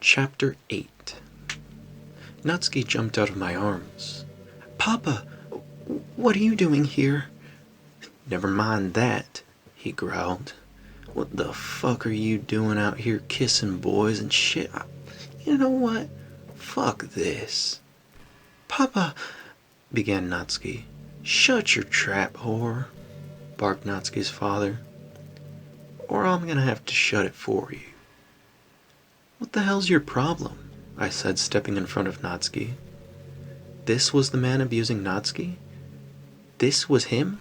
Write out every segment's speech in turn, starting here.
Chapter 8. Natsuki jumped out of my arms. "Papa, what are you doing here?" "Never mind that," he growled. "What the fuck are you doing out here kissing boys and shit? You know what? Fuck this." "Papa," began Natsuki. "Shut your trap, whore," barked Natsuki's father. "Or I'm gonna have to shut it for you." "What the hell's your problem?" I said, stepping in front of Natsuki. This was the man abusing Natsuki? This was him?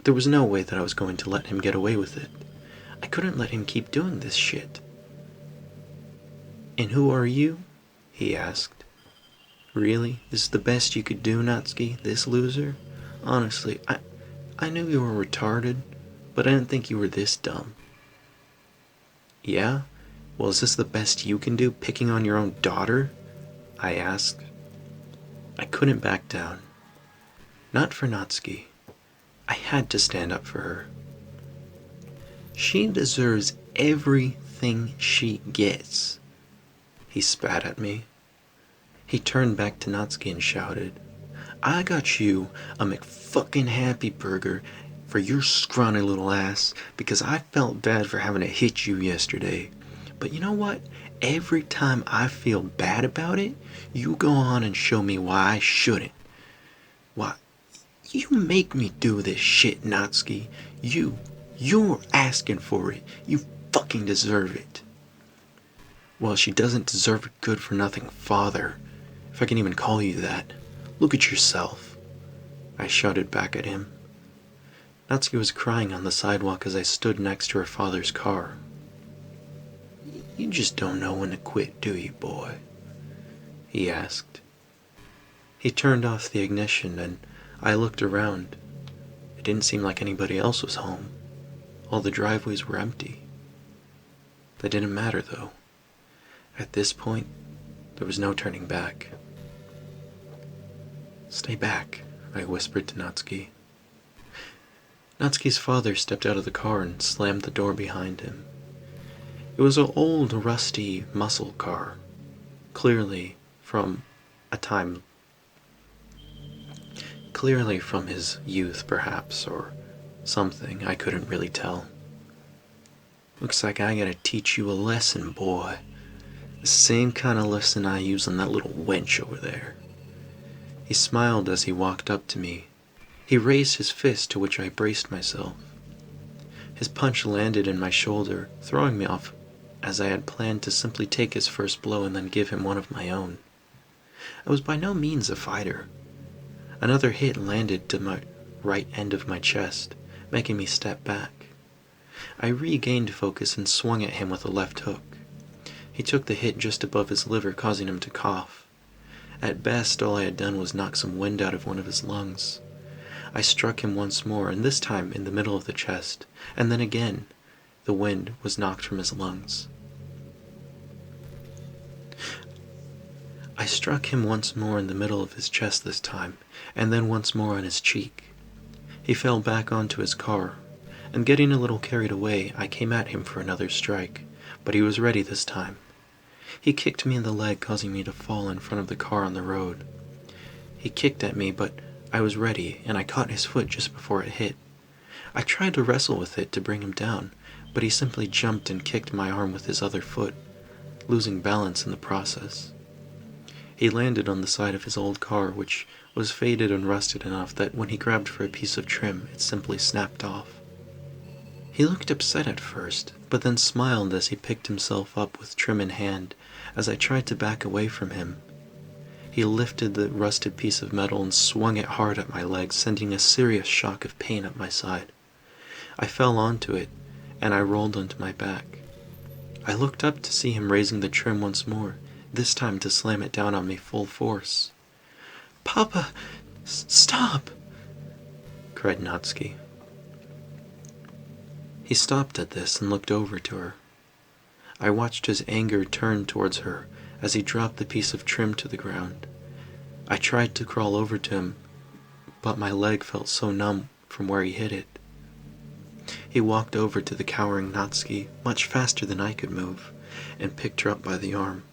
There was no way that I was going to let him get away with it. I couldn't let him keep doing this shit. "And who are you?" he asked. "Really? This is the best you could do, Natsuki? This loser? Honestly, I knew you were retarded, but I didn't think you were this dumb." "Yeah? Well, is this the best you can do, picking on your own daughter?" I asked. I couldn't back down. Not for Natsuki. I had to stand up for her. She deserves everything she gets. He spat at me. He turned back to Natsuki and shouted, "I got you a McFucking Happy Burger for your scrawny little ass because I felt bad for having to hit you yesterday. But you know what? Every time I feel bad about it, you go on and show me why I shouldn't. Why, you make me do this shit, Natsuki. You're asking for it. You fucking deserve it." "Well, she doesn't deserve a good-for-nothing father, if I can even call you that. Look at yourself," I shouted back at him. Natsuki was crying on the sidewalk as I stood next to her father's car. "You just don't know when to quit, do you, boy?" he asked. He turned off the ignition and I looked around. It didn't seem like anybody else was home. All the driveways were empty. That didn't matter, though. At this point, there was no turning back. "Stay back," I whispered to Natsuki. Natsuki's father stepped out of the car and slammed the door behind him. It was an old, rusty muscle car, clearly from his youth, perhaps, or something. I couldn't really tell. "Looks like I gotta teach you a lesson, boy. The same kind of lesson I use on that little wench over there." He smiled as he walked up to me. He raised his fist, to which I braced myself. His punch landed in my shoulder, throwing me off, as I had planned to simply take his first blow and then give him one of my own. I was by no means a fighter. Another hit landed to my right end of my chest, making me step back. I regained focus and swung at him with a left hook. He took the hit just above his liver, causing him to cough. At best, all I had done was knock some wind out of one of his lungs. I struck him once more, and this time in the middle of the chest, and then again the wind was knocked from his lungs. I struck him once more in the middle of his chest this time, and then once more on his cheek. He fell back onto his car, and getting a little carried away, I came at him for another strike, but he was ready this time. He kicked me in the leg, causing me to fall in front of the car on the road. He kicked at me, but I was ready, and I caught his foot just before it hit. I tried to wrestle with it to bring him down, but he simply jumped and kicked my arm with his other foot, losing balance in the process. He landed on the side of his old car, which was faded and rusted enough that when he grabbed for a piece of trim, it simply snapped off. He looked upset at first, but then smiled as he picked himself up with trim in hand as I tried to back away from him. He lifted the rusted piece of metal and swung it hard at my leg, sending a serious shock of pain up my side. I fell onto it, and I rolled onto my back. I looked up to see him raising the trim once more, this time to slam it down on me full force. "Papa, stop!" cried Natsuki. He stopped at this and looked over to her. I watched his anger turn towards her as he dropped the piece of trim to the ground. I tried to crawl over to him, but my leg felt so numb from where he hit it. He walked over to the cowering Natsuki much faster than I could move, and picked her up by the arm.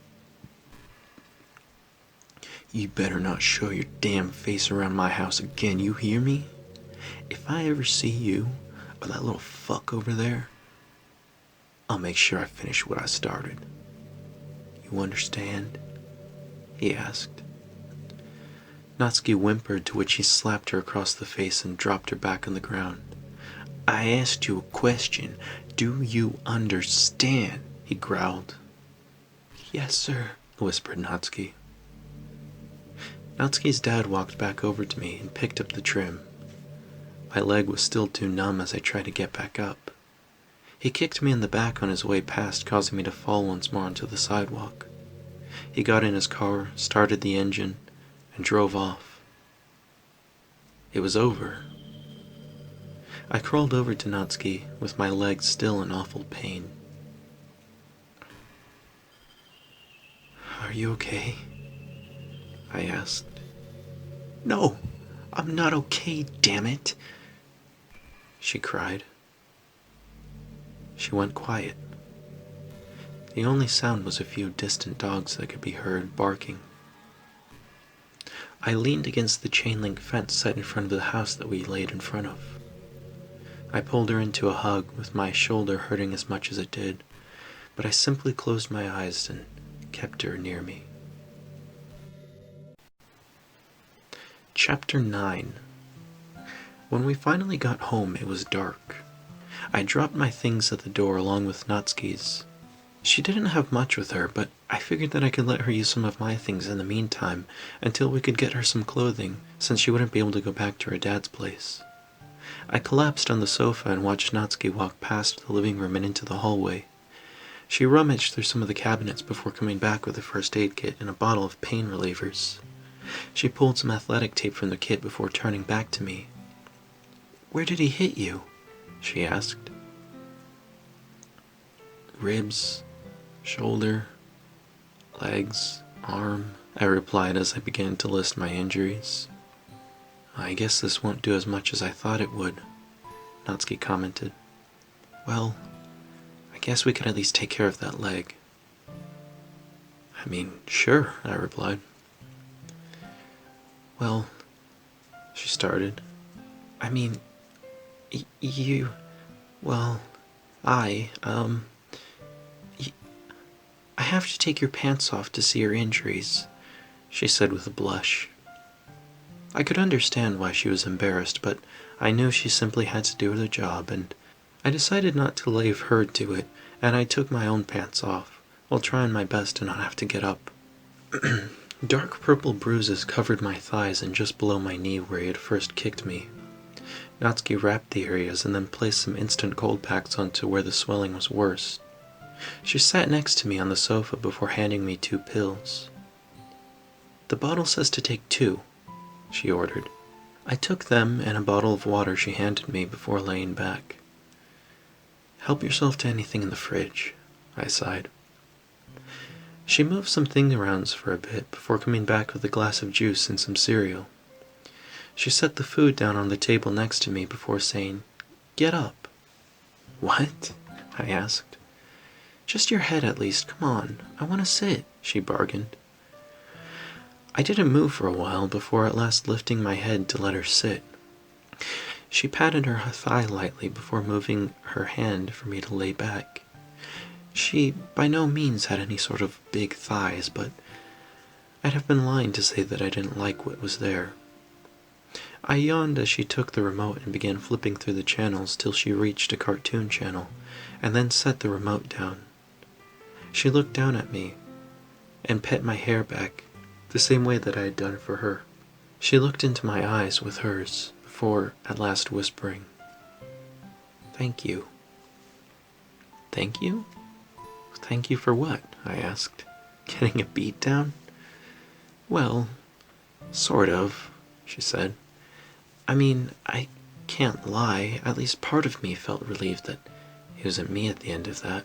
"You better not show your damn face around my house again, you hear me? If I ever see you, or that little fuck over there, I'll make sure I finish what I started. You understand?" he asked. Natsuki whimpered, to which he slapped her across the face and dropped her back on the ground. "I asked you a question. Do you understand?" he growled. "Yes, sir," whispered Natsuki. Natsuki's dad walked back over to me and picked up the trim. My leg was still too numb as I tried to get back up. He kicked me in the back on his way past, causing me to fall once more onto the sidewalk. He got in his car, started the engine, and drove off. It was over. I crawled over to Natsuki with my legs still in awful pain. "Are you okay?" I asked. "No, I'm not okay, damn it," she cried. She went quiet. The only sound was a few distant dogs that could be heard barking. I leaned against the chain-link fence set in front of the house that we laid in front of. I pulled her into a hug, with my shoulder hurting as much as it did, but I simply closed my eyes and kept her near me. Chapter 9. When we finally got home, it was dark. I dropped my things at the door along with Natsuki's. She didn't have much with her, but I figured that I could let her use some of my things in the meantime until we could get her some clothing, since she wouldn't be able to go back to her dad's place. I collapsed on the sofa and watched Natsuki walk past the living room and into the hallway. She rummaged through some of the cabinets before coming back with a first aid kit and a bottle of pain relievers. She pulled some athletic tape from the kit before turning back to me. "Where did he hit you?" she asked. "Ribs, shoulder, legs, arm," I replied as I began to list my injuries. "I guess this won't do as much as I thought it would," Natsuki commented. "Well, I guess we could at least take care of that leg." "I mean, sure," I replied. "Well," she started. "I mean, you... well, I have to take your pants off to see your injuries," she said with a blush. I could understand why she was embarrassed, but I knew she simply had to do the job, and I decided not to leave her to it, and I took my own pants off, while trying my best to not have to get up. Dark purple bruises covered my thighs and just below my knee where he had first kicked me. Natsuki wrapped the areas and then placed some instant cold packs onto where the swelling was worse. She sat next to me on the sofa before handing me 2 pills. "The bottle says to take 2, she ordered. I took them and a bottle of water she handed me before laying back. "Help yourself to anything in the fridge," I sighed. She moved some things around for a bit before coming back with a glass of juice and some cereal. She set the food down on the table next to me before saying, "Get up." "What?" I asked. "Just your head at least, come on, I want to sit," she bargained. I didn't move for a while before at last lifting my head to let her sit. She patted her thigh lightly before moving her hand for me to lay back. She by no means had any sort of big thighs, but I'd have been lying to say that I didn't like what was there. I yawned as she took the remote and began flipping through the channels till she reached a cartoon channel, and then set the remote down. She looked down at me and pet my hair back, the same way that I had done for her. She looked into my eyes with hers, before at last whispering, "Thank you." "Thank you? Thank you for what?" I asked. "Getting a beat down?" "Well, sort of," she said. "I mean, I can't lie, at least part of me felt relieved that it wasn't me at the end of that."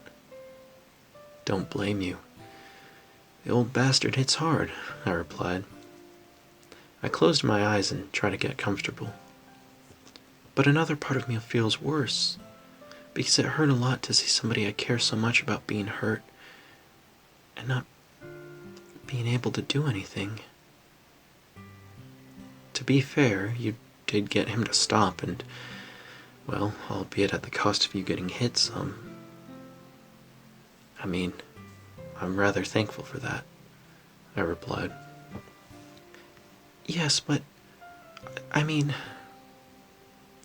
"Don't blame you. The old bastard hits hard," I replied. I closed my eyes and tried to get comfortable. "But another part of me feels worse. because it hurt a lot to see somebody I care so much about being hurt and not being able to do anything. To be fair, you did get him to stop, and, well, albeit at the cost of you getting hit some. I mean, I'm rather thankful for that, I replied. Yes, but, I mean,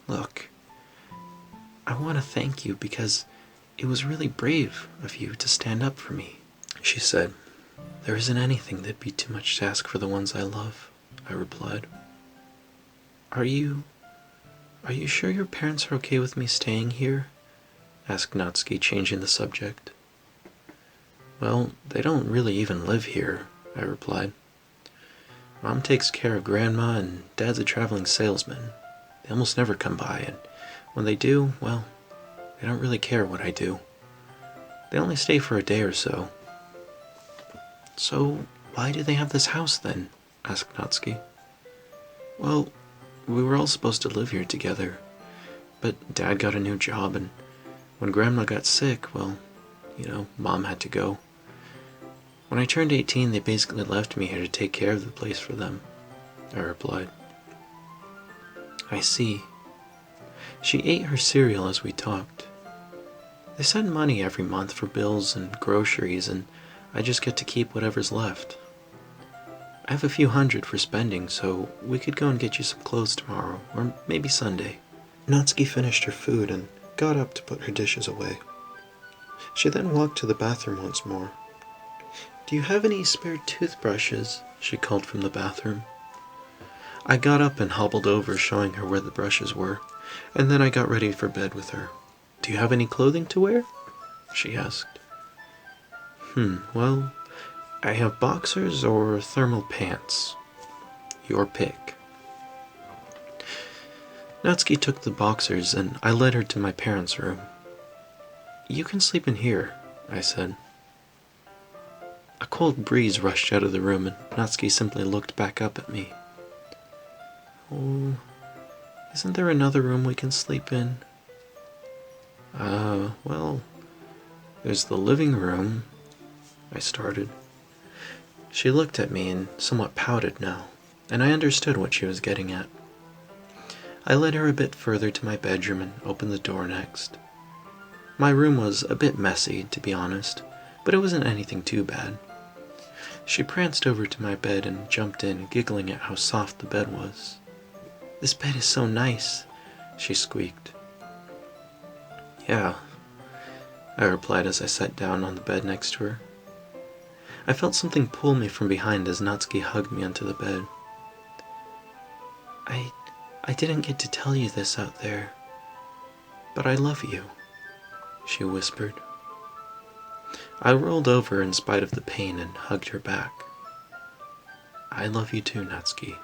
look, I want to thank you because it was really brave of you to stand up for me, she said. There isn't anything that'd be too much to ask for the ones I love, I replied. Are you sure your parents are okay with me staying here? Asked Natsuki, changing the subject. Well, they don't really even live here, I replied. Mom takes care of Grandma and Dad's a traveling salesman. They almost never come by, and when they do, well, they don't really care what I do. They only stay for a day or so. So, why do they have this house then? Asked Natsuki. Well, we were all supposed to live here together, but Dad got a new job, and when Grandma got sick, well, Mom had to go. When I turned 18, they basically left me here to take care of the place for them, I replied. I see. She ate her cereal as we talked. They send money every month for bills and groceries, and I just get to keep whatever's left. I have a few hundred for spending, so we could go and get you some clothes tomorrow, or maybe Sunday. Natsuki finished her food and got up to put her dishes away. She then walked to the bathroom once more. Do you have any spare toothbrushes? She called from the bathroom. I got up and hobbled over, showing her where the brushes were, and then I got ready for bed with her. Do you have any clothing to wear? She asked. Well, I have boxers or thermal pants. Your pick. Natsuki took the boxers and I led her to my parents' room. You can sleep in here, I said. A cold breeze rushed out of the room and Natsuki simply looked back up at me. Oh, isn't there another room we can sleep in? Well, there's the living room, I started. She looked at me and somewhat pouted now, and I understood what she was getting at. I led her a bit further to my bedroom and opened the door next. My room was a bit messy, to be honest, but it wasn't anything too bad. She pranced over to my bed and jumped in, giggling at how soft the bed was. This bed is so nice, she squeaked. Yeah, I replied as I sat down on the bed next to her. I felt something pull me from behind as Natsuki hugged me onto the bed. I didn't get to tell you this out there, but I love you, she whispered. I rolled over in spite of the pain and hugged her back. I love you too, Natsuki.